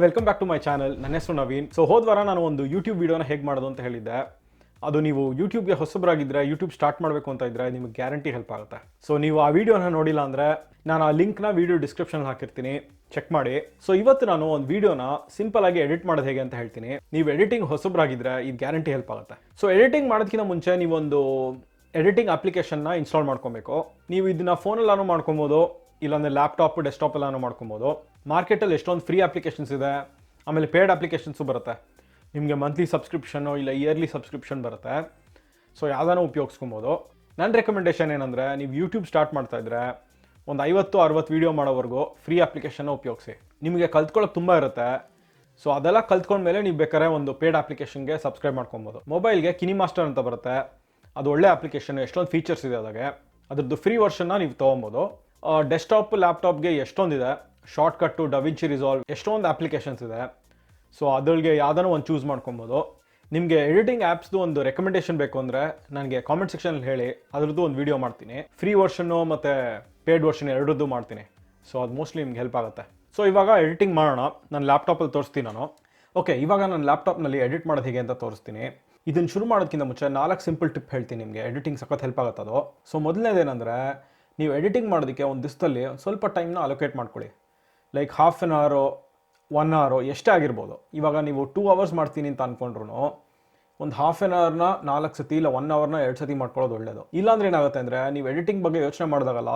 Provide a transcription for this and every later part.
Welcome back to my channel. ನನ್ನ ಹೆಸರು Naveen. So ಹೋದ್ವಾರ ನಾನು ಒಂದು ಯೂಟ್ಯೂಬ್ ವಿಡಿಯೋನ ಹೇಗೆ ಮಾಡೋದು ಅಂತ ಹೇಳಿದ್ದೆ. ಅದು ನೀವು ಯೂಟ್ಯೂಬ್ಗೆ ಹೊಸಬರಾಗಿದ್ದರೆ, ಯೂಟ್ಯೂಬ್ ಸ್ಟಾರ್ಟ್ ಮಾಡಬೇಕು ಅಂತ ಇದ್ದರೆ ನಿಮಗೆ ಗ್ಯಾರಂಟಿ ಹೆಲ್ಪ್ ಆಗುತ್ತೆ. ಸೊ ನೀವು ಆ ವಿಡಿಯೋನ ನೋಡಿಲ್ಲ ಅಂದರೆ ನಾನು ಆ ಲಿಂಕ್ನ ವಿಡಿಯೋ ಡಿಸ್ಕ್ರಿಪ್ಷನ್ ಹಾಕಿರ್ತೀನಿ, ಚೆಕ್ ಮಾಡಿ. ಸೊ ಇವತ್ತು ನಾನು ಒಂದು ವಿಡಿಯೋನ ಸಿಂಪಲ್ ಆಗಿ ಎಡಿಟ್ ಮಾಡೋದು ಹೇಗೆ ಅಂತ ಹೇಳ್ತೀನಿ. ನೀವು ಎಡಿಟಿಂಗ್ ಹೊಸಬರಾಗಿದ್ದರೆ ಇದು ಗ್ಯಾರಂಟಿ ಹೆಲ್ಪ್ ಆಗುತ್ತೆ. ಸೊ ಎಡಿಟಿಂಗ್ ಮಾಡೋದಕ್ಕಿಂತ ಮುಂಚೆ ನೀವೊಂದು ಎಡಿಟಿಂಗ್ ಅಪ್ಲಿಕೇಶನ್ನ ಇನ್ಸ್ಟಾಲ್ ಮಾಡ್ಕೊಬೇಕು. ನೀವು ಇದನ್ನ ಫೋನಲ್ಲಾನು ಮಾಡ್ಕೊಬೋದು, ಇಲ್ಲಾಂದರೆ ಲ್ಯಾಪ್ಟಾಪ್ ಡೆಸ್ಕ್ಟಾಪ್ ಎಲ್ಲಾನು ಮಾಡ್ಕೊಬೋದು. ಮಾರ್ಕೆಟಲ್ಲಿ ಎಷ್ಟೊಂದು ಫ್ರೀ ಅಪ್ಲಿಕೇಶನ್ಸ್ ಇದೆ, ಆಮೇಲೆ ಪೇಯ್ಡ್ ಅಪ್ಲಿಕೇಶನ್ಸು ಬರುತ್ತೆ. ನಿಮಗೆ ಮಂತ್ಲಿ ಸಬ್ಸ್ಕ್ರಿಪ್ಷನ್ನು ಇಲ್ಲ ಇಯರ್ಲಿ ಸಬ್ಸ್ಕ್ರಿಪ್ಷನ್ ಬರುತ್ತೆ. ಸೊ ಯಾವುದಾನು ಉಪಯೋಗಿಸ್ಕೊಬೋದು. ನನ್ನ ರೆಕಮೆಂಡೇಷನ್ ಏನಂದರೆ, ನೀವು ಯೂಟ್ಯೂಬ್ ಸ್ಟಾರ್ಟ್ ಮಾಡ್ತಾ ಇದ್ದರೆ ಒಂದು 50-60 ವೀಡಿಯೋ ಮಾಡೋವರೆಗೂ ಫ್ರೀ ಅಪ್ಲಿಕೇಶನ್ನ ಉಪಯೋಗಿಸಿ. ನಿಮಗೆ ಕಲ್ತ್ಕೊಳ್ಳೋಕೆ ತುಂಬ ಇರುತ್ತೆ. ಸೊ ಅದೆಲ್ಲ ಕಲ್ತ್ಕೊಂಡ್ಮೇಲೆ ನೀವು ಬೇಕಾದ್ರೆ ಒಂದು ಪೇಯ್ಡ್ ಅಪ್ಲಿಕೇಶನ್ಗೆ ಸಬ್ಸ್ಕ್ರೈಬ್ ಮಾಡ್ಕೊಬೋದು. ಮೊಬೈಲ್ಗೆ ಕಿನಿಮಾಸ್ಟರ್ ಅಂತ ಬರುತ್ತೆ, ಅದು ಒಳ್ಳೆ ಅಪ್ಲಿಕೇಶನ್. ಎಷ್ಟೊಂದು ಫೀಚರ್ಸ್ ಇದೆ ಅದಾಗೆ. ಅದ್ರದ್ದು ಫ್ರೀ ವರ್ಷನ್ನ ನೀವು ತೊಗೊಬೋದು. ಡೆಸ್ಕ್ಟಾಪ್ ಲ್ಯಾಪ್ಟಾಪ್ಗೆ ಎಷ್ಟೊಂದಿದೆ, ಶಾರ್ಟ್ಕಟ್ಟು, ಡವಿಂಚಿ ರಿಸಾಲ್ವ್, ಎಷ್ಟೊಂದು ಅಪ್ಲಿಕೇಶನ್ಸ್ ಇದೆ. ಸೊ ಅದ್ರಿಗೆ ಯಾವುದನ್ನು ಒಂದು ಚೂಸ್ ಮಾಡ್ಕೊಬೋದು. ನಿಮಗೆ ಎಡಿಟಿಂಗ್ ಆ್ಯಪ್ಸ್ದು ಒಂದು ರೆಕಮೆಂಡೇಷನ್ ಬೇಕು ಅಂದರೆ ನನಗೆ ಕಾಮೆಂಟ್ ಸೆಕ್ಷನಲ್ಲಿ ಹೇಳಿ, ಅದರದ್ದು ಒಂದು ವೀಡಿಯೋ ಮಾಡ್ತೀನಿ. ಫ್ರೀ ವರ್ಷನ್ನು ಮತ್ತು ಪೇಯ್ಡ್ ವರ್ಷನ್ ಎರಡರದ್ದು ಮಾಡ್ತೀನಿ. ಸೊ ಅದು ಮೋಸ್ಟ್ಲಿ ನಿಮ್ಗೆ ಹೆಲ್ಪ್ ಆಗುತ್ತೆ. ಸೊ ಇವಾಗ ಎಡಿಟಿಂಗ್ ಮಾಡೋಣ. ನಾನು ಲ್ಯಾಪ್ಟಾಪಲ್ಲಿ ತೋರಿಸ್ತೀನಿ ನಾನು. ಓಕೆ, ಇವಾಗ ನಾನು ಲ್ಯಾಪ್ಟಾಪ್ನಲ್ಲಿ ಎಡಿಟ್ ಮಾಡೋದು ಹೇಗೆ ಅಂತ ತೋರಿಸ್ತೀನಿ. ಇದನ್ನು ಶುರು ಮಾಡೋದಕ್ಕಿಂತ ಮುಂಚೆ 4 ಸಿಂಪಲ್ ಟಿಪ್ ಹೇಳ್ತೀನಿ ನಿಮಗೆ. ಎಡಿಟಿಂಗ್ ಸಖತ್ ಹೆಲ್ಪ್ ಆಗುತ್ತೆ ಅದು. ಸೊ ಮೊದಲನೇದೇನೆಂದರೆ, ನೀವು ಎಡಿಟಿಂಗ್ ಮಾಡೋದಕ್ಕೆ ಒಂದು ದಿವಸದಲ್ಲಿ ಸ್ವಲ್ಪ ಟೈಮ್ನ ಅಲೋಕೇಟ್ ಮಾಡ್ಕೊಳ್ಳಿ. ಲೈಕ್ ಹಾಫ್ ಆನ್ ಅವರು, 1 ಅವರು, ಎಷ್ಟೇ ಆಗಿರ್ಬೋದು. ಇವಾಗ ನೀವು 2 ಅವರ್ಸ್ ಮಾಡ್ತೀನಿ ಅಂತ ಅಂದ್ಕೊಂಡ್ರು ಒಂದು ಹಾಫ್ ಆನ್ ಅವರ್ನ 4 ಸತಿ ಇಲ್ಲ 1 ಅವರ್ನ 2 ಸತಿ ಮಾಡ್ಕೊಳ್ಳೋದು ಒಳ್ಳೆಯದು. ಇಲ್ಲಾಂದ್ರೆ ಏನಾಗುತ್ತೆ ಅಂದರೆ, ನೀವು ಎಡಿಟಿಂಗ್ ಬಗ್ಗೆ ಯೋಚನೆ ಮಾಡಿದಾಗಲ್ಲ,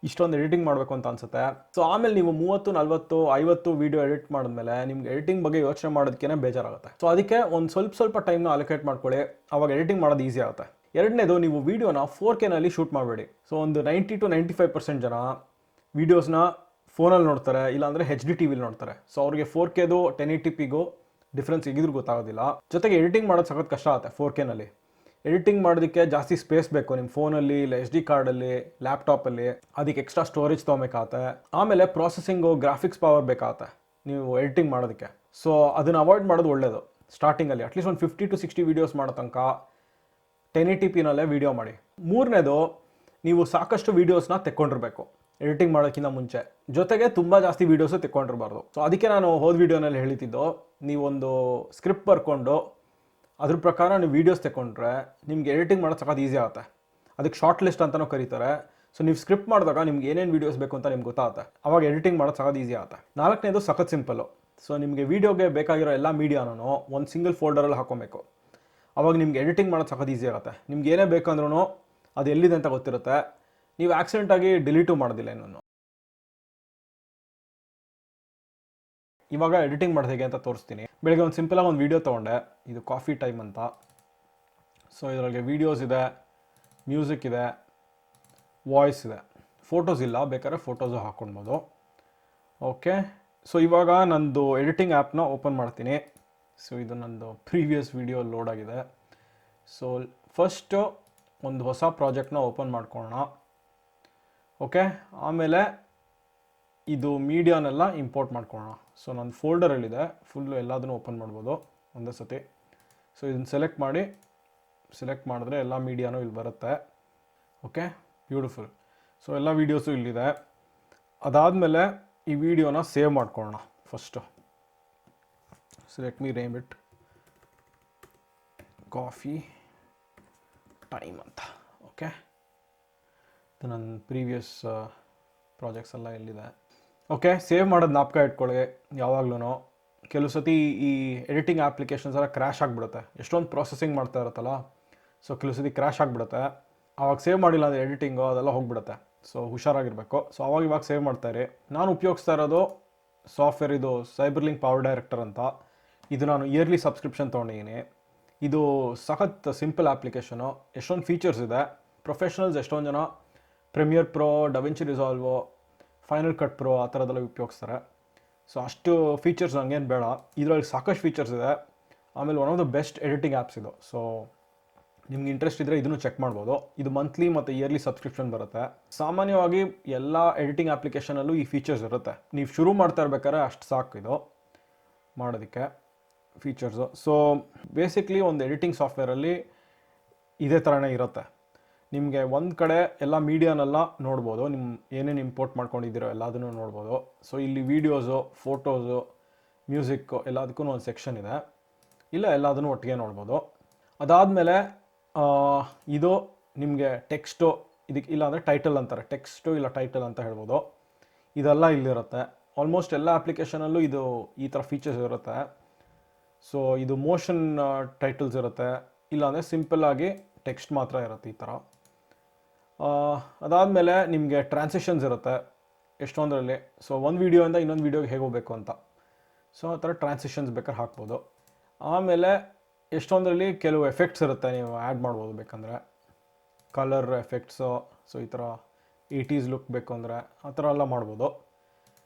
ಇಷ್ಟೊಂದು ಎಡಿಟಿಂಗ್ ಮಾಡಬೇಕು ಅಂತ ಅನ್ಸುತ್ತೆ. ಸೊ ಆಮೇಲೆ ನೀವು 30, 40, 50 ವೀಡಿಯೋ ಎಡಿಟ್ ಮಾಡಿದ್ಮೇಲೆ ನಿಮ್ಗೆ ಎಡಿಟಿಂಗ್ ಬಗ್ಗೆ ಯೋಚನೆ ಮಾಡೋದಕ್ಕೇ ಬೇಜಾರಾಗುತ್ತೆ. ಸೊ ಅದಕ್ಕೆ ಒಂದು ಸ್ವಲ್ಪ ಟೈಮ್ನ ಅಲೋಕೇಟ್ ಮಾಡ್ಕೊಳ್ಳಿ, ಅವಾಗ ಎಡಿಟಿಂಗ್ ಮಾಡೋದು ಈಸಿ ಆಗುತ್ತೆ. ಎರಡನೇದು, ನೀವು ವೀಡಿಯೋನ 4Kನಲ್ಲಿ ಶೂಟ್ ಮಾಡಬೇಡಿ. ಸೊ ಒಂದು 90-95% ಜನ ವೀಡಿಯೋಸ್ನ ಫೋನಲ್ಲಿ ನೋಡ್ತಾರೆ, ಇಲ್ಲಾಂದರೆ HD TVಲಿ ನೋಡ್ತಾರೆ. ಸೊ ಅವ್ರಿಗೆ 4Kದು 1080pಗೂ ಡಿಫ್ರೆನ್ಸ್ ಈಗಿದ್ರೂ ಗೊತ್ತಾಗೋದಿಲ್ಲ. ಜೊತೆಗೆ ಎಡಿಟಿಂಗ್ ಮಾಡೋದು ಸಖತ್ ಕಷ್ಟ ಆಗುತ್ತೆ 4Kನಲ್ಲಿ. ಎಡಿಟಿಂಗ್ ಮಾಡೋದಕ್ಕೆ ಜಾಸ್ತಿ ಸ್ಪೇಸ್ ಬೇಕು ನಿಮ್ಮ ಫೋನಲ್ಲಿ, ಇಲ್ಲ SD ಕಾರ್ಡಲ್ಲಿ, ಲ್ಯಾಪ್ಟಾಪಲ್ಲಿ. ಅದಕ್ಕೆ ಎಕ್ಸ್ಟ್ರಾ ಸ್ಟೋರೇಜ್ ತೊಗೊಬೇಕಾಗತ್ತೆ. ಆಮೇಲೆ ಪ್ರೊಸೆಸಿಂಗು, ಗ್ರಾಫಿಕ್ಸ್ ಪವರ್ ಬೇಕಾಗತ್ತೆ ನೀವು ಎಡಿಟಿಂಗ್ ಮಾಡೋದಕ್ಕೆ. ಸೊ ಅದನ್ನು ಅವಾಯ್ಡ್ ಮಾಡೋದು ಒಳ್ಳೆಯದು. ಸ್ಟಾರ್ಟಿಂಗಲ್ಲಿ ಅಟ್ಲೀಸ್ಟ್ ಒಂದು 50-60 ವೀಡಿಯೋಸ್ ಮಾಡೋ ತನಕ 1080pನಲ್ಲೇ ವೀಡಿಯೋ ಮಾಡಿ. ಮೂರನೇದು, ನೀವು ಸಾಕಷ್ಟು ವೀಡಿಯೋಸ್ನ ತೆಕ್ಕೊಂಡಿರಬೇಕು ಎಡಿಟಿಂಗ್ ಮಾಡೋಕ್ಕಿಂತ ಮುಂಚೆ. ಜೊತೆಗೆ ತುಂಬ ಜಾಸ್ತಿ ವೀಡಿಯೋಸು ತೆಕ್ಕೊಂಡಿರಬಾರ್ದು. ಸೊ ಅದಕ್ಕೆ ನಾನು ಹೋದ ವೀಡಿಯೋನಲ್ಲಿ ಹೇಳ್ತಿದ್ದು, ನೀವೊಂದು ಸ್ಕ್ರಿಪ್ಟ್ ಬರ್ಕೊಂಡು ಅದ್ರ ಪ್ರಕಾರ ನೀವು ವೀಡಿಯೋಸ್ ತೆಕ್ಕೊಂಡ್ರೆ ನಿಮ್ಗೆ ಎಡಿಟಿಂಗ್ ಮಾಡೋದು ಸಖತ್ ಈಸಿ ಆಗುತ್ತೆ. ಅದಕ್ಕೆ ಶಾರ್ಟ್ ಲಿಸ್ಟ್ ಅಂತಲೂ ಕರೀತಾರೆ. ಸೊ ನೀವು ಸ್ಕ್ರಿಪ್ಟ್ ಮಾಡಿದಾಗ ನಿಮ್ಗೆ ಏನೇನು ವೀಡಿಯೋಸ್ ಬೇಕು ಅಂತ ನಿಮ್ಗೆ ಗೊತ್ತಾಗುತ್ತೆ. ಅವಾಗ ಎಡಿಟಿಂಗ್ ಮಾಡೋದು ಸಖತ್ ಈಸಿ ಆಗುತ್ತೆ. 4ನೇದು ಸಖತ್ ಸಿಂಪಲ್ಲು. ಸೊ ನಿಮಗೆ ವೀಡಿಯೋಗೆ ಬೇಕಾಗಿರೋ ಎಲ್ಲ ಮೀಡಿಯಾನೂ ಒಂದು ಸಿಂಗಲ್ ಫೋಲ್ಡರಲ್ಲಿ ಹಾಕ್ಕೊಬೇಕು. ಅವಾಗ ನಿಮ್ಗೆ ಎಡಿಟಿಂಗ್ ಮಾಡೋದು ಸಖತ್ ಈಸಿ ಆಗುತ್ತೆ. ನಿಮ್ಗೆ ಏನೇ ಬೇಕಂದ್ರೂ ಅದು ಎಲ್ಲಿದೆ ಅಂತ ಗೊತ್ತಿರುತ್ತೆ. ನೀವು ಆಕ್ಸಿಡೆಂಟಾಗಿ ಡಿಲೀಟು ಮಾಡೋದಿಲ್ಲ ಇನ್ನೊಂದು. ಇವಾಗ ಎಡಿಟಿಂಗ್ ಮಾಡೋದು ಹೇಗೆ ಅಂತ ತೋರಿಸ್ತೀನಿ. ಬೆಳಗ್ಗೆ ಒಂದು ಸಿಂಪಲಾಗಿ ಒಂದು ವೀಡಿಯೋ ತೊಗೊಂಡೆ, ಇದು ಕಾಫಿ ಟೈಮ್ ಅಂತ. ಸೊ ಇದರೊಳಗೆ ವೀಡಿಯೋಸ್ ಇದೆ, ಮ್ಯೂಸಿಕ್ ಇದೆ, ವಾಯ್ಸ್ ಇದೆ, ಫೋಟೋಸ್ ಇಲ್ಲ, ಬೇಕಾದ್ರೆ ಫೋಟೋಸು ಹಾಕ್ಕೊಳ್ಬೋದು. ಓಕೆ, ಸೊ ಇವಾಗ ನಂದು ಎಡಿಟಿಂಗ್ ಆ್ಯಪ್ನ ಓಪನ್ ಮಾಡ್ತೀನಿ. ಸೊ ಇದು ನಂದು ಪ್ರೀವಿಯಸ್ ವೀಡಿಯೋ ಲೋಡ್ ಆಗಿದೆ. ಸೊ ಫಸ್ಟು ಒಂದು ಹೊಸ ಪ್ರಾಜೆಕ್ಟ್ನ ಓಪನ್ ಮಾಡ್ಕೊಳ್ಳೋಣ. ಓಕೆ, ಆಮೇಲೆ ಇದು ಮೀಡಿಯಾನೆಲ್ಲ ಇಂಪೋರ್ಟ್ ಮಾಡ್ಕೊಳ್ಳೋಣ. ಸೊ ನನ್ನ ಫೋಲ್ಡರಲ್ಲಿದೆ, ಫುಲ್ಲು ಎಲ್ಲದನ್ನು ಓಪನ್ ಮಾಡ್ಬೋದು ಒಂದೇ ಸತಿ. ಸೊ ಇದನ್ನು ಸೆಲೆಕ್ಟ್ ಮಾಡಿದ್ರೆ ಎಲ್ಲ ಮೀಡಿಯಾನೂ ಇಲ್ಲಿ ಬರುತ್ತೆ. Okay, beautiful. ಸೊ ಎಲ್ಲ ವೀಡಿಯೋಸು ಇಲ್ಲಿದೆ. ಅದಾದಮೇಲೆ ಈ ವಿಡಿಯೋನ ಸೇವ್ ಮಾಡ್ಕೊಳ್ಳೋಣ first. Let me name it coffee time ಅಂತ. ಓಕೆ, ಇದು ನನ್ನ ಪ್ರೀವಿಯಸ್ ಪ್ರಾಜೆಕ್ಟ್ಸ್ ಎಲ್ಲ ಇಲ್ಲಿದೆ. ಓಕೆ, ಸೇವ್ ಮಾಡೋದು ಜ್ಞಾಪಕ ಇಟ್ಕೊಳ್ಳಿ ಯಾವಾಗ್ಲೂ. ಕೆಲವು ಸತಿ ಈ ಎಡಿಟಿಂಗ್ ಅಪ್ಲಿಕೇಶನ್ಸ್ ಎಲ್ಲ ಕ್ರ್ಯಾಶ್ ಆಗಿಬಿಡುತ್ತೆ. ಎಷ್ಟೊಂದು ಪ್ರೊಸೆಸಿಂಗ್ ಮಾಡ್ತಾ ಇರುತ್ತಲ್ಲ, ಸೊ ಕೆಲವು ಸತಿ ಕ್ರ್ಯಾಶ್ ಆಗಿಬಿಡುತ್ತೆ. ಆವಾಗ ಸೇವ್ ಮಾಡಿಲ್ಲ ಅಂದರೆ ಎಡಿಟಿಂಗು ಅದೆಲ್ಲ ಹೋಗ್ಬಿಡುತ್ತೆ. ಸೊ ಹುಷಾರಾಗಿರಬೇಕು. ಸೊ ಇವಾಗ ಸೇವ್ ಮಾಡ್ತಾಯಿರಿ. ನಾನು ಉಪಯೋಗಿಸ್ತಾ ಇರೋದು ಸಾಫ್ಟ್ವೇರ್, ಇದು CYBERLINK POWERDIRECTOR ಅಂತ. ಇದು ನಾನು ಇಯರ್ಲಿ ಸಬ್ಸ್ಕ್ರಿಪ್ಷನ್ ತೊಗೊಂಡಿದ್ದೀನಿ. ಇದು ಸಖತ್ ಸಿಂಪಲ್ ಅಪ್ಲಿಕೇಶನು, ಎಷ್ಟೊಂದು ಫೀಚರ್ಸ್ ಇದೆ. ಪ್ರೊಫೆಷ್ನಲ್ಸ್ ಎಷ್ಟೊಂದು ಜನ Premiere Pro, DaVinci Resolve, final cut pro ಆ ಥರದ್ದೆಲ್ಲ ಉಪಯೋಗಿಸ್ತಾರೆ. ಸೊ ಅಷ್ಟು ಫೀಚರ್ಸ್ ನನಗೇನು ಬೇಡ. ಇದರಲ್ಲಿ ಸಾಕಷ್ಟು ಫೀಚರ್ಸ್ ಇದೆ. ಆಮೇಲೆ one of the best editing apps ಇದು. ಸೊ ನಿಮ್ಗೆ ಇಂಟ್ರೆಸ್ಟ್ ಇದ್ದರೆ ಇದನ್ನು ಚೆಕ್ ಮಾಡ್ಬೋದು. ಇದು ಮಂತ್ಲಿ ಮತ್ತು ಇಯರ್ಲಿ ಸಬ್ಸ್ಕ್ರಿಪ್ಷನ್ ಬರುತ್ತೆ. ಸಾಮಾನ್ಯವಾಗಿ ಎಲ್ಲ ಎಡಿಟಿಂಗ್ ಅಪ್ಲಿಕೇಶನಲ್ಲೂ ಈ ಫೀಚರ್ಸ್ ಇರುತ್ತೆ. ನೀವು ಶುರು ಮಾಡ್ತಾ ಇರ್ಬೇಕಾದ್ರೆ ಅಷ್ಟು ಸಾಕು ಇದು ಮಾಡೋದಕ್ಕೆ ಫೀಚರ್ಸು. ಸೊ ಬೇಸಿಕ್ಲಿ ಒಂದು ಎಡಿಟಿಂಗ್ ಸಾಫ್ಟ್ವೇರಲ್ಲಿ ಇದೇ ಥರನೇ ಇರುತ್ತೆ. ನಿಮಗೆ ಒಂದು ಕಡೆ ಎಲ್ಲ ಮೀಡಿಯಾನೆಲ್ಲ ನೋಡ್ಬೋದು, ನಿಮ್ಮ ಏನೇನು ಇಂಪೋರ್ಟ್ ಮಾಡ್ಕೊಂಡಿದ್ದೀರೋ ಎಲ್ಲದನ್ನು ನೋಡ್ಬೋದು. ಸೊ ಇಲ್ಲಿ ವೀಡಿಯೋಸು, ಫೋಟೋಸು, ಮ್ಯೂಸಿಕ್ಕು ಎಲ್ಲದಕ್ಕೂ ಒಂದು ಸೆಕ್ಷನ್ ಇದೆ. ಇಲ್ಲ ಎಲ್ಲದನ್ನು ಒಟ್ಟಿಗೆ ನೋಡ್ಬೋದು. ಅದಾದಮೇಲೆ ಇದು ನಿಮಗೆ ಟೆಕ್ಸ್ಟು, ಇದಕ್ಕೆ ಇಲ್ಲಾಂದರೆ ಟೈಟಲ್ ಅಂತಾರೆ, ಟೆಕ್ಸ್ಟು ಇಲ್ಲ ಟೈಟಲ್ ಅಂತ ಹೇಳ್ಬೋದು. ಇದೆಲ್ಲ ಇಲ್ಲಿರುತ್ತೆ. ಆಲ್ಮೋಸ್ಟ್ ಎಲ್ಲ ಅಪ್ಲಿಕೇಶನಲ್ಲೂ ಇದು ಈ ಥರ ಫೀಚರ್ಸ್ ಇರುತ್ತೆ. ಸೊ ಇದು ಮೋಷನ್ ಟೈಟಲ್ಸ್ ಇರುತ್ತೆ, ಇಲ್ಲಾಂದರೆ ಸಿಂಪಲ್ಲಾಗಿ ಟೆಕ್ಸ್ಟ್ ಮಾತ್ರ ಇರುತ್ತೆ ಈ ಥರ. ಅದಾದಮೇಲೆ ನಿಮಗೆ ಟ್ರಾನ್ಸಿಷನ್ಸ್ ಇರುತ್ತೆ ಎಷ್ಟೊಂದರಲ್ಲಿ. ಸೊ ಒಂದು ವೀಡಿಯೋಯಿಂದ ಇನ್ನೊಂದು ವೀಡಿಯೋಗೆ ಹೇಗೆ ಹೋಗಬೇಕು ಅಂತ, ಸೊ ಆ ಥರ ಟ್ರಾನ್ಸಿಷನ್ಸ್ ಬೇಕಾದ್ರೆ ಹಾಕ್ಬೋದು. ಆಮೇಲೆ ಎಷ್ಟೊಂದರಲ್ಲಿ ಕೆಲವು ಎಫೆಕ್ಟ್ಸ್ ಇರುತ್ತೆ, ನೀವು ಆ್ಯಡ್ ಮಾಡ್ಬೋದು ಬೇಕಂದರೆ, ಕಲರ್ ಎಫೆಕ್ಟ್ಸು. ಸೊ ಈ ಥರ 80s ಲುಕ್ ಬೇಕು ಅಂದರೆ ಆ ಥರ ಎಲ್ಲ ಮಾಡ್ಬೋದು.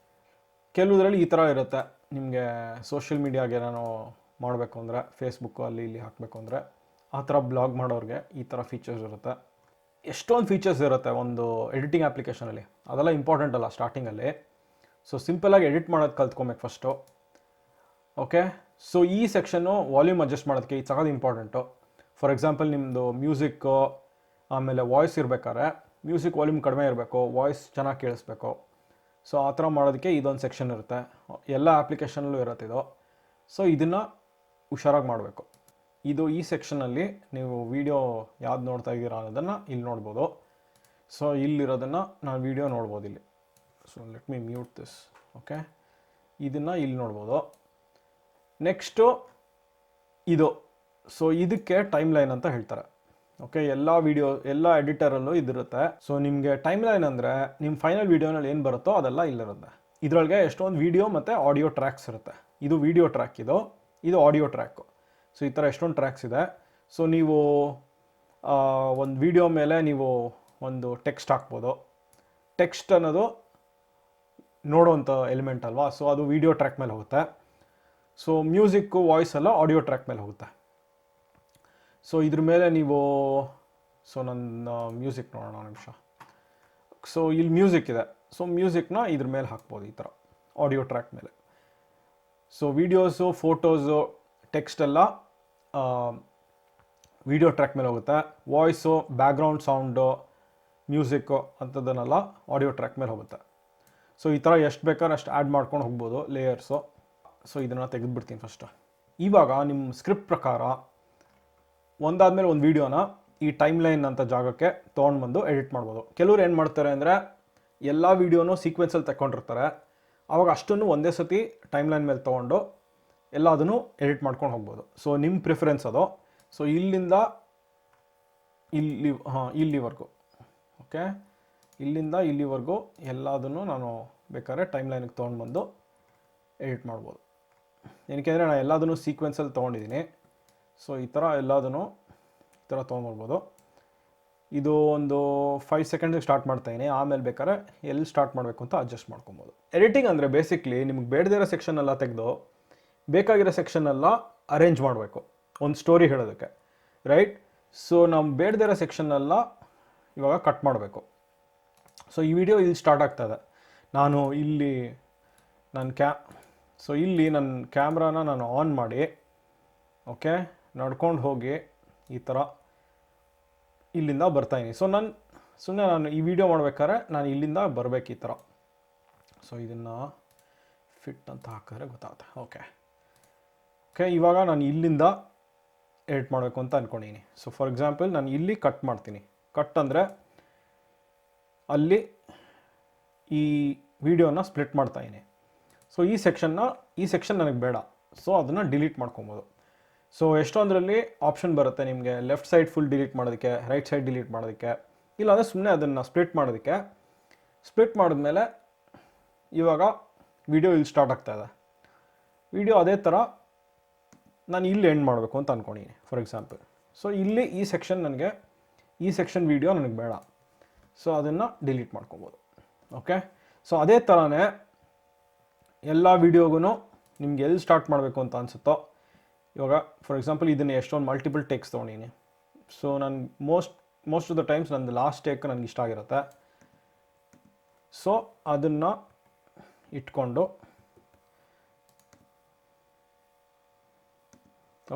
ಕೆಲವುದರಲ್ಲಿ ಈ ಥರ ಇರುತ್ತೆ, ನಿಮಗೆ ಸೋಷಿಯಲ್ ಮೀಡಿಯಾಗೆ ನಾನು ಮಾಡಬೇಕು ಅಂದರೆ ಫೇಸ್ಬುಕ್ಕು ಅಲ್ಲಿ ಇಲ್ಲಿ ಹಾಕಬೇಕು ಅಂದರೆ ಆ ಥರ ಬ್ಲಾಗ್ ಮಾಡೋರಿಗೆ ಈ ಥರ ಫೀಚರ್ಸ್ ಇರುತ್ತೆ. ಎಷ್ಟೊಂದು ಫೀಚರ್ಸ್ ಇರುತ್ತೆ ಒಂದು ಎಡಿಟಿಂಗ್ ಅಪ್ಲಿಕೇಶನಲ್ಲಿ, ಅದೆಲ್ಲ ಇಂಪಾರ್ಟೆಂಟ್ ಅಲ್ಲ ಸ್ಟಾರ್ಟಿಂಗಲ್ಲಿ. ಸೊ ಸಿಂಪಲಾಗಿ ಎಡಿಟ್ ಮಾಡೋದು ಕಲ್ತ್ಕೊಬೇಕು ಫಸ್ಟು. ಓಕೆ, ಸೊ ಈ ಸೆಕ್ಷನ್ನು ವಾಲ್ಯೂಮ್ ಅಡ್ಜಸ್ಟ್ ಮಾಡೋದಕ್ಕೆ ಇದು ಸಖತ್ ಇಂಪಾರ್ಟೆಂಟು. ಫಾರ್ ಎಕ್ಸಾಂಪಲ್ ನಿಮ್ಮದು ಮ್ಯೂಸಿಕ್ಕು ಆಮೇಲೆ ವಾಯ್ಸ್ ಇರಬೇಕಾದ್ರೆ ಮ್ಯೂಸಿಕ್ ವಾಲ್ಯೂಮ್ ಕಡಿಮೆ ಇರಬೇಕು, ವಾಯ್ಸ್ ಚೆನ್ನಾಗಿ ಕೇಳಿಸ್ಬೇಕು. ಸೊ ಆ ಥರ ಮಾಡೋದಕ್ಕೆ ಇದೊಂದು ಸೆಕ್ಷನ್ ಇರುತ್ತೆ, ಎಲ್ಲ ಅಪ್ಲಿಕೇಶನಲ್ಲೂ ಇರುತ್ತೆ ಇದು. ಸೊ ಇದನ್ನು ಹುಷಾರಾಗಿ ಮಾಡಬೇಕು. ಇದು ಈ ಸೆಕ್ಷನಲ್ಲಿ ನೀವು ವಿಡಿಯೋ ಯಾವ್ದು ನೋಡ್ತಾ ಇದ್ದೀರಾ ಅನ್ನೋದನ್ನು ಇಲ್ಲಿ ನೋಡ್ಬೋದು. ಸೊ ಇಲ್ಲಿರೋದನ್ನು ನಾನು ವಿಡಿಯೋ ನೋಡ್ಬೋದು ಇಲ್ಲಿ. So let me mute this. Okay, ಇದನ್ನು ಇಲ್ಲಿ ನೋಡ್ಬೋದು. ನೆಕ್ಸ್ಟು ಇದು, ಸೊ ಇದಕ್ಕೆ ಟೈಮ್ ಲೈನ್ ಅಂತ ಹೇಳ್ತಾರೆ. ಓಕೆ, ಎಲ್ಲ ವಿಡಿಯೋ ಎಲ್ಲ ಎಡಿಟರಲ್ಲೂ ಇದಿರುತ್ತೆ. ಸೊ ನಿಮಗೆ ಟೈಮ್ ಲೈನ್ ಅಂದರೆ ನಿಮ್ಮ ಫೈನಲ್ ವೀಡಿಯೋನಲ್ಲಿ ಏನು ಬರುತ್ತೋ ಅದೆಲ್ಲ ಇಲ್ಲಿರುತ್ತೆ. ಇದರೊಳಗೆ ಎಷ್ಟೊಂದು ವೀಡಿಯೋ ಮತ್ತು ಆಡಿಯೋ ಟ್ರ್ಯಾಕ್ಸ್ ಇರುತ್ತೆ. ಇದು ವೀಡಿಯೋ ಟ್ರ್ಯಾಕ್, ಇದು ಆಡಿಯೋ ಟ್ರ್ಯಾಕು. ಸೊ ಈ ಥರ ಎಷ್ಟೊಂದು ಟ್ರ್ಯಾಕ್ಸ್ ಇದೆ. ಸೊ ನೀವು ಒಂದು ವಿಡಿಯೋ ಮೇಲೆ ನೀವು ಒಂದು ಟೆಕ್ಸ್ಟ್ ಹಾಕ್ಬೋದು. ಟೆಕ್ಸ್ಟ್ ಅನ್ನೋದು ನೋಡೋವಂಥ ಎಲಿಮೆಂಟ್ ಅಲ್ವಾ, ಸೊ ಅದು ವೀಡಿಯೋ ಟ್ರ್ಯಾಕ್ ಮೇಲೆ ಹೋಗುತ್ತೆ. ಸೊ ಮ್ಯೂಸಿಕ್ಕು ವಾಯ್ಸ್ ಎಲ್ಲ ಆಡಿಯೋ ಟ್ರ್ಯಾಕ್ ಮೇಲೆ ಹೋಗುತ್ತೆ. ಸೊ ಇದ್ರ ಮೇಲೆ ನೀವು, ಸೊ ನನ್ನ ಮ್ಯೂಸಿಕ್ ನೋಡೋಣ ನಿಮಿಷ. ಸೊ ಇಲ್ಲಿ ಮ್ಯೂಸಿಕ್ ಇದೆ, ಸೊ ಮ್ಯೂಸಿಕ್ನ ಇದ್ರ ಮೇಲೆ ಹಾಕ್ಬೋದು ಈ ಥರ ಆಡಿಯೋ ಟ್ರ್ಯಾಕ್ ಮೇಲೆ. ಸೊ ವೀಡಿಯೋಸು, ಫೋಟೋಸು, ಟೆಕ್ಸ್ಟ್ ಎಲ್ಲ ವೀಡಿಯೋ ಟ್ರ್ಯಾಕ್ ಮೇಲೆ ಹೋಗುತ್ತೆ. ವಾಯ್ಸು, ಬ್ಯಾಕ್ಗ್ರೌಂಡ್ ಸೌಂಡು, ಮ್ಯೂಸಿಕ್ಕು ಅಂಥದ್ದನ್ನೆಲ್ಲ ಆಡಿಯೋ ಟ್ರ್ಯಾಕ್ ಮೇಲೆ ಹೋಗುತ್ತೆ. ಸೊ ಈ ಥರ ಎಷ್ಟು ಬೇಕಾದ್ರೆ ಅಷ್ಟು ಆ್ಯಡ್ ಮಾಡ್ಕೊಂಡು ಹೋಗ್ಬೋದು ಲೇಯರ್ಸು. ಸೊ ಇದನ್ನು ತೆಗೆದುಬಿಡ್ತೀನಿ ಫಸ್ಟು. ಇವಾಗ ನಿಮ್ಮ ಸ್ಕ್ರಿಪ್ಟ್ ಪ್ರಕಾರ ಒಂದಾದಮೇಲೆ ಒಂದು ವೀಡಿಯೋನ ಈ ಟೈಮ್ ಲೈನ್ ಅಂತ ಜಾಗಕ್ಕೆ ತೊಗೊಂಡು ಬಂದು ಎಡಿಟ್ ಮಾಡ್ಬೋದು. ಕೆಲವ್ರು ಏನು ಮಾಡ್ತಾರೆ ಅಂದರೆ ಎಲ್ಲ ವೀಡಿಯೋನೂ ಸೀಕ್ವೆನ್ಸಲ್ಲಿ ತಗೊಂಡಿರ್ತಾರೆ, ಆವಾಗ ಅಷ್ಟನ್ನು ಒಂದೇ ಸತಿ ಟೈಮ್ ಲೈನ್ ಮೇಲೆ ತೊಗೊಂಡು ಎಲ್ಲ ಅದನ್ನು ಎಡಿಟ್ ಮಾಡ್ಕೊಂಡು ಹೋಗ್ಬೋದು. ಸೊ ನಿಮ್ಮ ಪ್ರಿಫರೆನ್ಸ್ ಅದು. ಸೊ ಇಲ್ಲಿಂದ ಇಲ್ಲಿವರೆಗೂ, ಓಕೆ, ಇಲ್ಲಿಂದ ಇಲ್ಲಿವರೆಗೂ ಎಲ್ಲದನ್ನು ನಾನು ಬೇಕಾದ್ರೆ ಟೈಮ್ ಲೈನಿಗೆ ತೊಗೊಂಡು ಬಂದು ಎಡಿಟ್ ಮಾಡ್ಬೋದು. ಏನಕ್ಕೆ ಅಂದರೆ ನಾನು ಎಲ್ಲದನ್ನು ಸೀಕ್ವೆನ್ಸಲ್ಲಿ ತೊಗೊಂಡಿದ್ದೀನಿ. ಸೊ ಈ ಥರ ಎಲ್ಲದನ್ನು ಈ ಥರ ತೊಗೊಂಡ್ಬರ್ಬೋದು. ಇದು ಒಂದು 5 ಸೆಕೆಂಡಿಗೆ ಸ್ಟಾರ್ಟ್ ಮಾಡ್ತಾಯಿದ್ದೀನಿ, ಆಮೇಲೆ ಬೇಕಾದ್ರೆ ಎಲ್ಲಿ ಸ್ಟಾರ್ಟ್ ಮಾಡಬೇಕು ಅಂತ ಅಡ್ಜಸ್ಟ್ ಮಾಡ್ಕೊಬೋದು. ಎಡಿಟಿಂಗ್ ಅಂದರೆ ಬೇಸಿಕ್ಲಿ ನಿಮ್ಗೆ ಬೇಡದಿರೋ ಸೆಕ್ಷನ್ ಎಲ್ಲ ತೆಗೆದು ಬೇಕಾಗಿರೋ ಸೆಕ್ಷನ್ನೆಲ್ಲ ಅರೇಂಜ್ ಮಾಡಬೇಕು ಒಂದು ಸ್ಟೋರಿ ಹೇಳೋದಕ್ಕೆ, ರೈಟ್? ಸೊ ನಾವು ಬೇಡದಿರೋ ಸೆಕ್ಷನ್ನೆಲ್ಲ ಇವಾಗ ಕಟ್ ಮಾಡಬೇಕು. ಸೊ ಈ ವಿಡಿಯೋ ಇಲ್ಲಿ ಸ್ಟಾರ್ಟ್ ಆಗ್ತಾಯಿದೆ. ನಾನು ಇಲ್ಲಿ ಇಲ್ಲಿ ನನ್ನ ಕ್ಯಾಮ್ರಾನ ನಾನು ಆನ್ ಮಾಡಿ, ಓಕೆ, ನಡ್ಕೊಂಡು ಹೋಗಿ ಈ ಥರ ಇಲ್ಲಿಂದ ಬರ್ತಾಯಿದ್ದೀನಿ. ಸೊ ನಾನು ಈ ವಿಡಿಯೋ ಮಾಡ್ಬೇಕಾದ್ರೆ ನಾನು ಇಲ್ಲಿಂದ ಬರಬೇಕು ಈ ಥರ. ಸೊ ಇದನ್ನು ಫಿಟ್ ಅಂತ ಹಾಕಿದ್ರೆ ಗೊತ್ತಾಗುತ್ತೆ. ಓಕೆ, ಇವಾಗ ನಾನು ಇಲ್ಲಿಂದ ಎಡಿಟ್ ಮಾಡಬೇಕು ಅಂತ ಅಂದ್ಕೊಂಡಿದ್ದೀನಿ. ಸೊ ಫಾರ್ ಎಕ್ಸಾಂಪಲ್ ನಾನು ಇಲ್ಲಿ ಕಟ್ ಮಾಡ್ತೀನಿ. ಕಟ್ ಅಂದರೆ ಅಲ್ಲಿ ಈ ವಿಡಿಯೋನ ಸ್ಪ್ಲಿಟ್ ಮಾಡ್ತಾಯಿದ್ದೀನಿ. ಸೊ ಈ ಸೆಕ್ಷನ್ ನನಗೆ ಬೇಡ, ಸೊ ಅದನ್ನು ಡಿಲೀಟ್ ಮಾಡ್ಕೊಬೋದು. ಸೊ ಎಷ್ಟೊಂದರಲ್ಲಿ ಆಪ್ಷನ್ ಬರುತ್ತೆ ನಿಮಗೆ, ಲೆಫ್ಟ್ ಸೈಡ್ ಫುಲ್ ಡಿಲೀಟ್ ಮಾಡೋದಕ್ಕೆ, ರೈಟ್ ಸೈಡ್ ಡಿಲೀಟ್ ಮಾಡೋದಕ್ಕೆ, ಇಲ್ಲಾಂದರೆ ಸುಮ್ಮನೆ ಅದನ್ನು ಸ್ಪ್ಲಿಟ್ ಮಾಡೋದಕ್ಕೆ. ಸ್ಪ್ಲಿಟ್ ಮಾಡಿದ್ಮೇಲೆ ಇವಾಗ ವಿಡಿಯೋ ಇಲ್ಲಿ ಸ್ಟಾರ್ಟ್ ಆಗ್ತಾಯಿದೆ. ವಿಡಿಯೋ ಅದೇ ಥರ ನಾನು ಇಲ್ಲಿ ಎಂಡ್ ಮಾಡಬೇಕು ಅಂತ ಅಂದ್ಕೊಂಡಿದ್ದೀನಿ ಫಾರ್ ಎಕ್ಸಾಂಪಲ್. ಸೊ ಇಲ್ಲಿ ಈ ಸೆಕ್ಷನ್ ವಿಡಿಯೋ ನನಗೆ ಬೇಡ, ಸೊ ಅದನ್ನು ಡಿಲೀಟ್ ಮಾಡ್ಕೊಬೋದು. ಓಕೆ, ಸೊ ಅದೇ ಥರನೇ ಎಲ್ಲ ವೀಡಿಯೋಗೂ ನಿಮ್ಗೆ ಎಲ್ಲಿ ಸ್ಟಾರ್ಟ್ ಮಾಡಬೇಕು ಅಂತ ಅನಿಸುತ್ತೋ, ಇವಾಗ ಫಾರ್ ಎಕ್ಸಾಂಪಲ್ ಇದನ್ನು ಎಷ್ಟೊಂದು ಮಲ್ಟಿಪಲ್ ಟೇಕ್ಸ್ ತೊಗೊಂಡಿದ್ದೀನಿ. ಸೊ ನಾನು ಮೋಸ್ಟ್ ಆಫ್ ದ ಟೈಮ್ಸ್ ನಂದು ಲಾಸ್ಟ್ ಟೇಕ್ ನನಗೆ ಇಷ್ಟ ಆಗಿರುತ್ತೆ. ಸೊ ಅದನ್ನು ಇಟ್ಕೊಂಡು,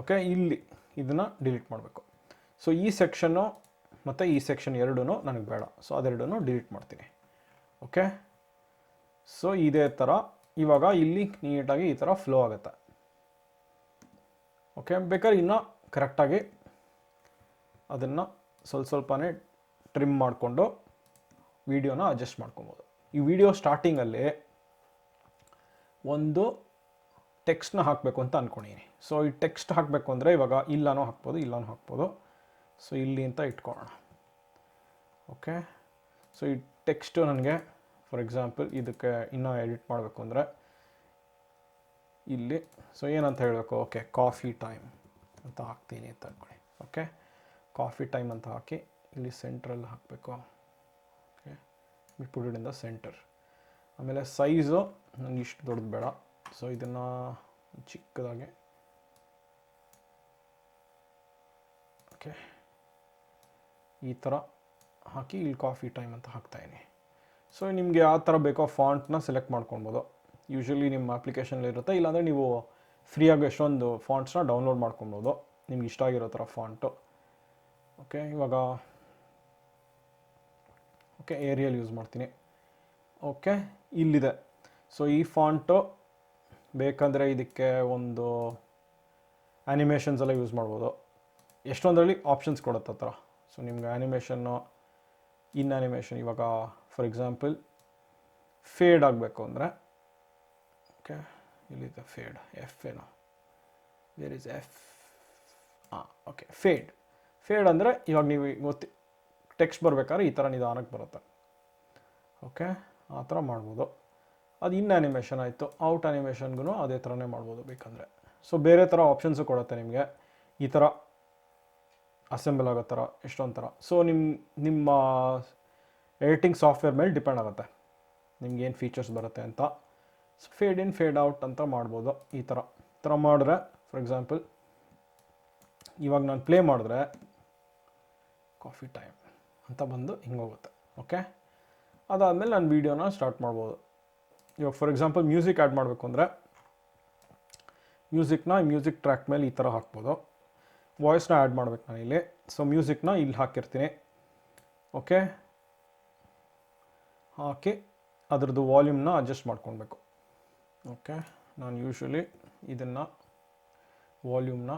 ಓಕೆ, ಇಲ್ಲಿ ಇದನ್ನು ಡಿಲೀಟ್ ಮಾಡಬೇಕು. ಸೊ ಈ ಸೆಕ್ಷನ್ನು ಮತ್ತು ಈ ಸೆಕ್ಷನ್ ಎರಡೂ ನನಗೆ ಬೇಡ, ಸೊ ಅದೆರಡೂ ಡಿಲೀಟ್ ಮಾಡ್ತೀನಿ. ಓಕೆ, ಸೊ ಇದೇ ಥರ ಇವಾಗ ಇಲ್ಲಿ ನೀಟಾಗಿ ಈ ಥರ ಫ್ಲೋ ಆಗುತ್ತೆ. ಓಕೆ, ಬೇಕಾದ್ರೆ ಇನ್ನೂ ಕರೆಕ್ಟಾಗಿ ಅದನ್ನು ಸ್ವಲ್ಪನೇ ಟ್ರಿಮ್ ಮಾಡಿಕೊಂಡು ವಿಡಿಯೋನ ಅಡ್ಜಸ್ಟ್ ಮಾಡ್ಕೊಬೋದು. ಈ ವಿಡಿಯೋ ಸ್ಟಾರ್ಟಿಂಗಲ್ಲಿ ಒಂದು ಟೆಕ್ಸ್ಟ್ನ ಹಾಕಬೇಕು ಅಂತ ಅಂದ್ಕೊಂಡಿದ್ದೀನಿ. ಸೊ ಈ ಟೆಕ್ಸ್ಟ್ ಹಾಕಬೇಕು ಅಂದರೆ ಇವಾಗ ಇಲ್ಲನೂ ಹಾಕ್ಬೋದು. ಸೊ ಇಲ್ಲಿ ಅಂತ ಇಟ್ಕೊಳ್ಳೋಣ. ಓಕೆ, ಸೊ ಈ ಟೆಕ್ಸ್ಟು ನನಗೆ ಫಾರ್ ಎಕ್ಸಾಂಪಲ್ ಇದಕ್ಕೆ ಇನ್ನೂ ಎಡಿಟ್ ಮಾಡಬೇಕು ಅಂದರೆ ಇಲ್ಲಿ ಸೊ ಏನಂತ ಹೇಳಬೇಕು, ಓಕೆ ಕಾಫಿ ಟೈಮ್ ಅಂತ ಹಾಕ್ತೀನಿ ಅಂತ ಅಂದ್ಕೊಳ್ಳಿ. ಓಕೆ, ಕಾಫಿ ಟೈಮ್ ಅಂತ ಹಾಕಿ ಇಲ್ಲಿ ಸೆಂಟ್ರಲ್ಲಿ ಹಾಕಬೇಕು. Okay, put it in the centre. ಆಮೇಲೆ ಸೈಜು ನನಗೆ ಇಷ್ಟು ದೊಡ್ಡದು ಬೇಡ. ಸೊ ಇದನ್ನು ಚಿಕ್ಕದಾಗಿ ಓಕೆ ಈ ಥರ ಹಾಕಿ ಇಲ್ಲಿ ಕಾಫಿ ಟೈಮ್ ಅಂತ ಹಾಕ್ತಾಯಿನಿ. ಸೊ ನಿಮಗೆ ಯಾವ ಥರ ಬೇಕೋ ಫಾಂಟ್ನ ಸೆಲೆಕ್ಟ್ ಮಾಡ್ಕೊಳ್ಬೋದು. ಯೂಶ್ವಲಿ ನಿಮ್ಮ ಅಪ್ಲಿಕೇಶನಲ್ಲಿ ಇರುತ್ತೆ, ಇಲ್ಲಾಂದರೆ ನೀವು ಫ್ರೀಯಾಗಿ ಎಷ್ಟೊಂದು ಫಾಂಟ್ಸ್ನ ಡೌನ್ಲೋಡ್ ಮಾಡ್ಕೊಬೋದು ನಿಮ್ಗೆ ಇಷ್ಟ ಆಗಿರೋ ಥರ ಫಾಂಟು. ಓಕೆ, ಇವಾಗ ಓಕೆ ಏರಿಯಲ್ ಯೂಸ್ ಮಾಡ್ತೀನಿ. ಓಕೆ, ಇಲ್ಲಿದೆ. ಸೊ ಈ ಫಾಂಟು ಬೇಕಂದರೆ ಇದಕ್ಕೆ ಒಂದು ಆ್ಯನಿಮೇಷನ್ಸ್ ಎಲ್ಲ ಯೂಸ್ ಮಾಡ್ಬೋದು. ಎಷ್ಟೊಂದರಲ್ಲಿ ಆಪ್ಷನ್ಸ್ ಕೊಡುತ್ತೆ ಆ ಥರ. ಸೊ ನಿಮ್ಗೆ ಆ್ಯನಿಮೇಷನ್ನು ಇನ್ ಆ್ಯನಿಮೇಷನ್ ಇವಾಗ ಫಾರ್ ಎಕ್ಸಾಂಪಲ್ ಫೇಡ್ ಆಗಬೇಕು ಅಂದರೆ ಓಕೆ ಇಲ್ಲಿದೆ ಫೇಡ್, ಎಫ್ ಏನೋ where is F. Okay fade ಅಂದರೆ ಇವಾಗ ನೀವು ಗೊತ್ತಿ ಟೆಕ್ಸ್ಟ್ ಬರಬೇಕಾದ್ರೆ ಈ ಥರ ನಿಧಾನಕ್ಕೆ ಬರುತ್ತೆ. ಓಕೆ, ಆ ಥರ ಮಾಡ್ಬೋದು. ಅದು ಇನ್ ಆ್ಯನಿಮೇಷನ್ ಆಯಿತು. ಔಟ್ ಆ್ಯನಿಮೇಷನ್ಗೂ ಅದೇ ಥರನೇ ಮಾಡ್ಬೋದು ಬೇಕಂದರೆ. ಸೊ ಬೇರೆ ಥರ ಆಪ್ಷನ್ಸು ಕೊಡುತ್ತೆ ನಿಮಗೆ ಈ ಥರ ಅಸೆಂಬಲ್ ಆಗೋ ಥರ ಎಷ್ಟೊಂದು ಥರ. ಸೊ ನಿಮ್ಮ ಎಡಿಟಿಂಗ್ ಸಾಫ್ಟ್ವೇರ್ ಮೇಲೆ ಡಿಪೆಂಡ್ ಆಗುತ್ತೆ ನಿಮ್ಗೆ ಏನು ಫೀಚರ್ಸ್ ಬರುತ್ತೆ ಅಂತ. ಸೊ ಫೇಡ್ ಇನ್ ಫೇಡ್ ಔಟ್ ಅಂತ ಮಾಡ್ಬೋದು. ಈ ಥರ ಮಾಡಿದ್ರೆ ಫಾರ್ ಎಕ್ಸಾಂಪಲ್ ಇವಾಗ ನಾನು ಪ್ಲೇ ಮಾಡಿದ್ರೆ ಕಾಫಿ ಟೈಮ್ ಅಂತ ಬಂದು ಹಿಂಗೋಗುತ್ತೆ. ಓಕೆ, ಅದಾದಮೇಲೆ ನಾನು ವೀಡಿಯೋನ ಸ್ಟಾರ್ಟ್ ಮಾಡ್ಬೋದು. ಇವಾಗ ಫಾರ್ ಎಕ್ಸಾಂಪಲ್ ಮ್ಯೂಸಿಕ್ ಆ್ಯಡ್ ಮಾಡಬೇಕು ಅಂದರೆ ಮ್ಯೂಸಿಕ್ ಟ್ರ್ಯಾಕ್ ಮೇಲೆ ಈ ಥರ ಹಾಕ್ಬೋದು. ವಾಯ್ಸ್ನ ಆ್ಯಡ್ ಮಾಡಬೇಕು ನಾನು ಇಲ್ಲಿ. ಸೊ ಮ್ಯೂಸಿಕ್ನ ಇಲ್ಲಿ ಹಾಕಿರ್ತೀನಿ. ಓಕೆ, ಹಾಕಿ ಅದರದ್ದು ವಾಲ್ಯೂಮ್ನ ಅಡ್ಜಸ್ಟ್ ಮಾಡ್ಕೊಳ್ಬೇಕು. ಓಕೆ, ನಾನು ಯೂಶ್ವಲಿ ಇದನ್ನು ವಾಲ್ಯೂಮ್ನ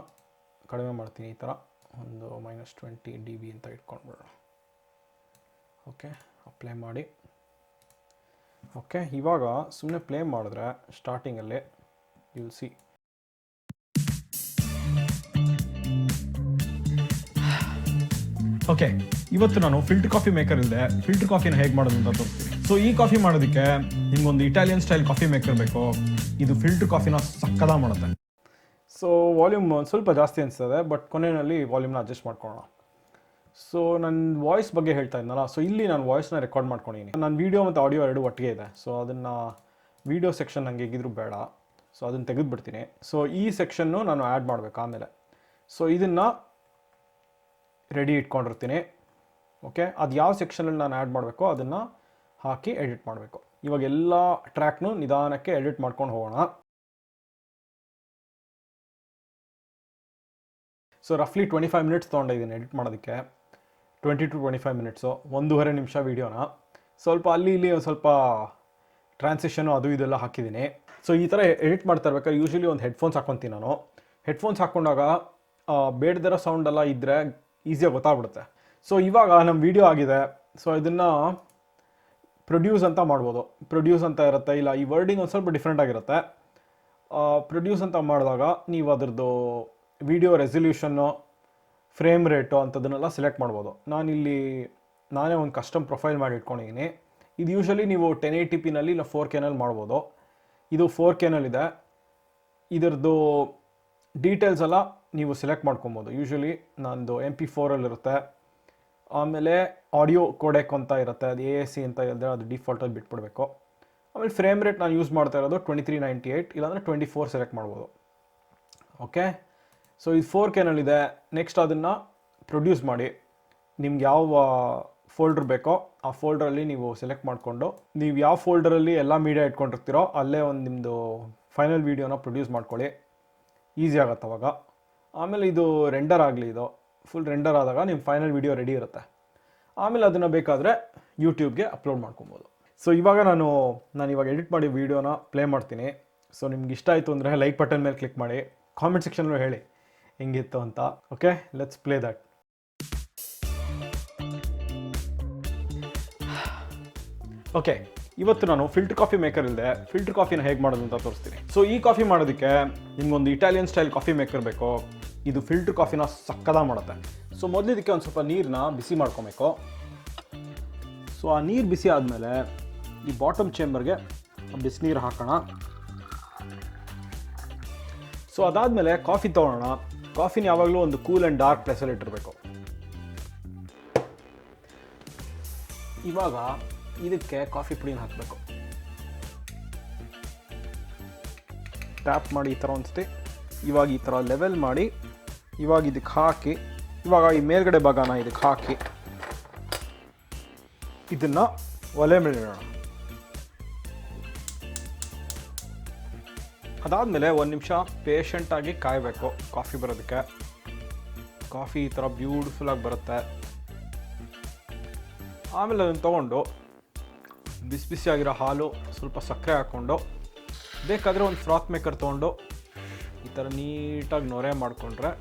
ಕಡಿಮೆ ಮಾಡ್ತೀನಿ. ಈ ಥರ ಒಂದು -20 dB ಅಂತ ಇಟ್ಕೊಂಡ್ಬಿಡೋಣ. ಓಕೆ, ಅಪ್ಲೈ ಮಾಡಿ. ಓಕೆ, ಇವಾಗ ಸುಮ್ಮನೆ ಪ್ಲೇ ಮಾಡಿದ್ರೆ ಸ್ಟಾರ್ಟಿಂಗಲ್ಲಿ ಯು ವಿಲ್ ಸಿ ಓಕೆ. ಇವತ್ತು ನಾನು ಫಿಲ್ಟರ್ ಕಾಫಿ ಮೇಕರ್ ಇಲ್ಲದೆ ಫಿಲ್ಟರ್ ಕಾಫಿನ ಹೇಗೆ ಮಾಡೋದು ಅಂತ ತೋರಿಸ್ತೀನಿ. ಸೊ ಈ ಕಾಫಿ ಮಾಡೋದಕ್ಕೆ ನಿಮ್ಗೊಂದು ಇಟಾಲಿಯನ್ ಸ್ಟೈಲ್ ಕಾಫಿ ಮೇಕರ್ ಬೇಕು. ಇದು ಫಿಲ್ಟರ್ ಕಾಫಿನ ಸಕ್ಕದ ಮಾಡುತ್ತೆ. ಸೊ ವಾಲ್ಯೂಮ್ ಸ್ವಲ್ಪ ಜಾಸ್ತಿ ಅನಿಸ್ತದೆ, ಬಟ್ ಕೊನೆಯಲ್ಲಿ ವಾಲ್ಯೂಮ್ನ ಅಡ್ಜಸ್ಟ್ ಮಾಡ್ಕೊಳ್ಳೋಣ. ಸೊ ನನ್ನ ವಾಯ್ಸ್ ಬಗ್ಗೆ ಹೇಳ್ತಾ ಇದ್ನಲ್ಲ, ಸೊ ಇಲ್ಲಿ ನಾನು ವಾಯ್ಸ್ನ ರೆಕಾರ್ಡ್ ಮಾಡ್ಕೊಂಡಿದ್ದೀನಿ. ನನ್ನ ವೀಡಿಯೋ ಮತ್ತು ಆಡಿಯೋ ಎರಡು ಒಟ್ಟಿಗೆ ಇದೆ. ಸೊ ಅದನ್ನು ವೀಡಿಯೋ ಸೆಕ್ಷನ್ ನನಗೆ ಹೇಗಿದ್ರು ಬೇಡ. ಸೊ ಅದನ್ನು ತೆಗೆದುಬಿಡ್ತೀನಿ. ಸೊ ಈ ಸೆಕ್ಷನ್ನು ನಾನು ಆ್ಯಡ್ ಮಾಡಬೇಕು ಆಮೇಲೆ. ಸೊ ಇದನ್ನು ರೆಡಿ ಇಟ್ಕೊಂಡಿರ್ತೀನಿ. ಓಕೆ, ಅದು ಯಾವ ಸೆಕ್ಷನಲ್ಲಿ ನಾನು ಆ್ಯಡ್ ಮಾಡಬೇಕೋ ಅದನ್ನು ಹಾಕಿ ಎಡಿಟ್ ಮಾಡಬೇಕು. ಇವಾಗ ಎಲ್ಲ ಟ್ರ್ಯಾಕ್ನು ನಿಧಾನಕ್ಕೆ ಎಡಿಟ್ ಮಾಡ್ಕೊಂಡು ಹೋಗೋಣ. ಸೊ ರಫ್ಲಿ 25 ಮಿನಿಟ್ಸ್ ತೊಗೊಂಡಿದ್ದೀನಿ ಎಡಿಟ್ ಮಾಡೋದಕ್ಕೆ. 20 to 25 ಮಿನಿಟ್ಸು, 1.5 ನಿಮಿಷ ವೀಡಿಯೋನ. ಸ್ವಲ್ಪ ಅಲ್ಲಿ ಇಲ್ಲಿ ಒಂದು ಸ್ವಲ್ಪ ಟ್ರಾನ್ಸಿಷನು ಅದು ಇದೆಲ್ಲ ಹಾಕಿದ್ದೀನಿ. ಸೊ ಈ ಥರ ಎಡಿಟ್ ಮಾಡ್ತಾ ಇರ್ಬೇಕಾದ್ರೆ ಯೂಶ್ವಲಿ ಒಂದು ಹೆಡ್ಫೋನ್ಸ್ ಹಾಕ್ಕೊತೀನಿ ನಾನು. ಹೆಡ್ಫೋನ್ಸ್ ಹಾಕ್ಕೊಂಡಾಗ ಬೇಡದಿರೋ ಸೌಂಡೆಲ್ಲ ಇದ್ದರೆ ಈಸಿಯಾಗಿ ಗೊತ್ತಾಗ್ಬಿಡುತ್ತೆ. ಸೊ ಇವಾಗ ನಮ್ಮ ವೀಡಿಯೋ ಆಗಿದೆ. ಸೊ ಇದನ್ನು ಪ್ರೊಡ್ಯೂಸ್ ಅಂತ ಮಾಡ್ಬೋದು. ಪ್ರೊಡ್ಯೂಸ್ ಅಂತ ಇರುತ್ತೆ, ಇಲ್ಲ ಈ ವರ್ಡಿಂಗ್ ಒಂದು ಸ್ವಲ್ಪ ಡಿಫ್ರೆಂಟ್ ಆಗಿರುತ್ತೆ. ಪ್ರೊಡ್ಯೂಸ್ ಅಂತ ಮಾಡಿದಾಗ ನೀವು ಅದರದ್ದು ವಿಡಿಯೋ ರೆಸಲ್ಯೂಷನ್ನು, ಫ್ರೇಮ್ ರೇಟು ಅಂಥದ್ದನ್ನೆಲ್ಲ ಸೆಲೆಕ್ಟ್ ಮಾಡ್ಬೋದು. ನಾನೇ ಒಂದು ಕಸ್ಟಮ್ ಪ್ರೊಫೈಲ್ ಮಾಡಿ ಇಟ್ಕೊಂಡಿದ್ದೀನಿ. ಇದು ಯೂಶ್ವಲಿ ನೀವು 1080pನಲ್ಲಿ ಇಲ್ಲ 4Kನಲ್ಲಿ ಮಾಡ್ಬೋದು. ಇದು 4Kನಲ್ಲಿದೆ. ಇದರದ್ದು ಡೀಟೇಲ್ಸ್ ಎಲ್ಲ ನೀವು ಸೆಲೆಕ್ಟ್ ಮಾಡ್ಕೊಬೋದು. ಯೂಶ್ವಲಿ ನಂದು MP4ಅಲ್ಲಿರುತ್ತೆ. ಆಮೇಲೆ ಆಡಿಯೋ ಕೋಡೆಕ್ ಅಂತ ಇರುತ್ತೆ, ಅದು AAC ಅಂತ ಇದ್ದರೆ ಅದು ಡಿಫಾಲ್ಟಾಗಿ ಬಿಟ್ಬಿಡಬೇಕು. ಆಮೇಲೆ ಫ್ರೇಮ್ ರೇಟ್ ನಾನು ಯೂಸ್ ಮಾಡ್ತಾ ಇರೋದು 2398 ಇಲ್ಲಾಂದರೆ 24 ಸೆಲೆಕ್ಟ್ ಮಾಡ್ಬೋದು. ಓಕೆ, ಸೊ ಇದು 4Kನಲ್ಲಿದೆ. ನೆಕ್ಸ್ಟ್ ಅದನ್ನು ಪ್ರೊಡ್ಯೂಸ್ ಮಾಡಿ ನಿಮ್ಗೆ ಯಾವ ಫೋಲ್ಡರ್ ಬೇಕೋ ಆ ಫೋಲ್ಡ್ರಲ್ಲಿ ನೀವು ಸೆಲೆಕ್ಟ್ ಮಾಡಿಕೊಂಡು ನೀವು ಯಾವ ಫೋಲ್ಡರಲ್ಲಿ ಎಲ್ಲ ಮೀಡಿಯಾ ಇಟ್ಕೊಂಡಿರ್ತೀರೋ ಅಲ್ಲೇ ಒಂದು ನಿಮ್ಮದು ಫೈನಲ್ ವೀಡಿಯೋನ ಪ್ರೊಡ್ಯೂಸ್ ಮಾಡ್ಕೊಳ್ಳಿ. ಈಸಿ ಆಗುತ್ತೆ ಅವಾಗ. ಆಮೇಲೆ ಇದು ರೆಂಡರ್ ಆಗಲಿ, ಇದು ಫುಲ್ ರೆಂಡರ್ ಆದಾಗ ನಿಮ್ಮ ಫೈನಲ್ ವೀಡಿಯೋ ರೆಡಿ ಇರುತ್ತೆ. ಆಮೇಲೆ ಅದನ್ನು ಬೇಕಾದರೆ ಯೂಟ್ಯೂಬ್ಗೆ ಅಪ್ಲೋಡ್ ಮಾಡ್ಕೊಬೋದು. ಸೊ ಇವಾಗ ನಾನು ಇವಾಗ ಎಡಿಟ್ ಮಾಡಿ ವೀಡಿಯೋನ ಪ್ಲೇ ಮಾಡ್ತೀನಿ. ಸೊ ನಿಮ್ಗೆ ಇಷ್ಟ ಆಯಿತು ಅಂದರೆ ಲೈಕ್ ಬಟನ್ ಮೇಲೆ ಕ್ಲಿಕ್ ಮಾಡಿ, ಕಾಮೆಂಟ್ ಸೆಕ್ಷನ್లో ಹೇಳಿ ಹೆಂಗಿತ್ತು ಅಂತ. Okay, let's play that. Okay, ಇವತ್ತು ನಾನು ಫಿಲ್ಟರ್ ಕಾಫಿ ಮೇಕರ್ ಇಲ್ಲದೆ ಫಿಲ್ಟರ್ ಕಾಫಿನ ಹೇಗೆ ಮಾಡೋದು ಅಂತ ತೋರಿಸ್ತೀನಿ. ಸೊ ಈ ಕಾಫಿ ಮಾಡೋದಕ್ಕೆ ನಿಮ್ಗೊಂದು ಇಟಾಲಿಯನ್ ಸ್ಟೈಲ್ ಕಾಫಿ ಮೇಕರ್ ಬೇಕು. ಇದು ಫಿಲ್ಟರ್ ಕಾಫಿನ ಸಕ್ಕದಾಗಿ ಮಾಡುತ್ತೆ. ಸೊ ಮೊದಲು ಇದಕ್ಕೆ ಒಂದು ಸ್ವಲ್ಪ ನೀರನ್ನ ಬಿಸಿ ಮಾಡ್ಕೊಬೇಕು. ಸೊ ಆ ನೀರು ಬಿಸಿ ಆದಮೇಲೆ ಈ ಬಾಟಮ್ ಚೇಂಬರ್ಗೆ ಬಿಸಿನೀರು ಹಾಕೋಣ. ಸೊ ಅದಾದಮೇಲೆ ಕಾಫಿ ತೊಗೊಳ್ಳೋಣ. ಕಾಫಿನ ಯಾವಾಗಲೂ ಒಂದು ಕೂಲ್ ಆ್ಯಂಡ್ ಡಾರ್ಕ್ ಪ್ಲೇಸಲ್ಲಿ ಇಟ್ಟಿರಬೇಕು. ಇವಾಗ ಇದಕ್ಕೆ ಕಾಫಿ ಪುಡಿನ ಹಾಕಬೇಕು. ಟ್ಯಾಪ್ ಮಾಡಿ ಈ ಥರ ಒಂದ್ಸತಿ, ಇವಾಗ ಈ ಥರ ಲೆವೆಲ್ ಮಾಡಿ, ಇವಾಗ ಇದಕ್ಕೆ ಹಾಕಿ, ಇವಾಗ ಈ ಮೇಲ್ಗಡೆ ಭಾಗನ ಇದಕ್ಕೆ ಹಾಕಿ ಇದನ್ನು ಒಲೆ ಮೇಲೆ ಇಡೋಣ. ಅದಾದಮೇಲೆ ಒಂದು ನಿಮಿಷ ಪೇಷಂಟಾಗಿ ಕಾಯಬೇಕು ಕಾಫಿ ಬರೋದಕ್ಕೆ. ಕಾಫಿ ಈ ಥರ ಬ್ಯೂಟಿಫುಲ್ಲಾಗಿ ಬರುತ್ತೆ. ಆಮೇಲೆ ಅದನ್ನು ತೊಗೊಂಡು ಬಿಸಿ ಬಿಸಿಯಾಗಿರೋ ಹಾಲು, ಸ್ವಲ್ಪ ಸಕ್ಕರೆ ಹಾಕ್ಕೊಂಡು, ಬೇಕಾದರೆ ಒಂದು ಫ್ರಾತ್ ಮೇಕರ್ ತೊಗೊಂಡು ಈ ಥರ ನೀಟಾಗಿ ನೊರೆ ಮಾಡಿಕೊಂಡ್ರೆ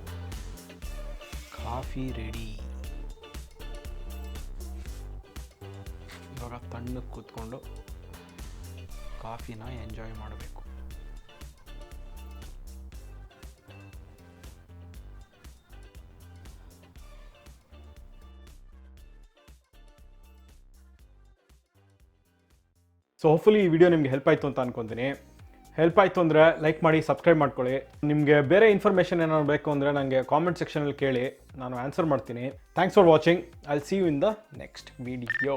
ಕಾಫಿ ರೆಡಿ. ಇವಾಗ ತಣ್ಣಗೆ ಕೂತ್ಕೊಂಡು ಕಾಫಿನ ಎಂಜಾಯ್ ಮಾಡಬೇಕು. ಸೊ ಹೋಪ್ಫುಲಿ ಈ ವಿಡಿಯೋ ನಿಮಗೆ ಹೆಲ್ಪ್ ಆಯಿತು ಅಂತ ಅನ್ಕೊತೀನಿ. ಹೆಲ್ಪ್ ಆಯಿತು ಅಂದರೆ ಲೈಕ್ ಮಾಡಿ, ಸಬ್ಸ್ಕ್ರೈಬ್ ಮಾಡ್ಕೊಳ್ಳಿ. ನಿಮಗೆ ಬೇರೆ ಇನ್ಫಾರ್ಮೇಷನ್ ಏನಾದ್ರು ಬೇಕು ಅಂದರೆ ನನಗೆ ಕಾಮೆಂಟ್ ಸೆಕ್ಷನಲ್ಲಿ ಕೇಳಿ, ನಾನು ಆನ್ಸರ್ ಮಾಡ್ತೀನಿ. Thanks for watching. I will see you in the next video.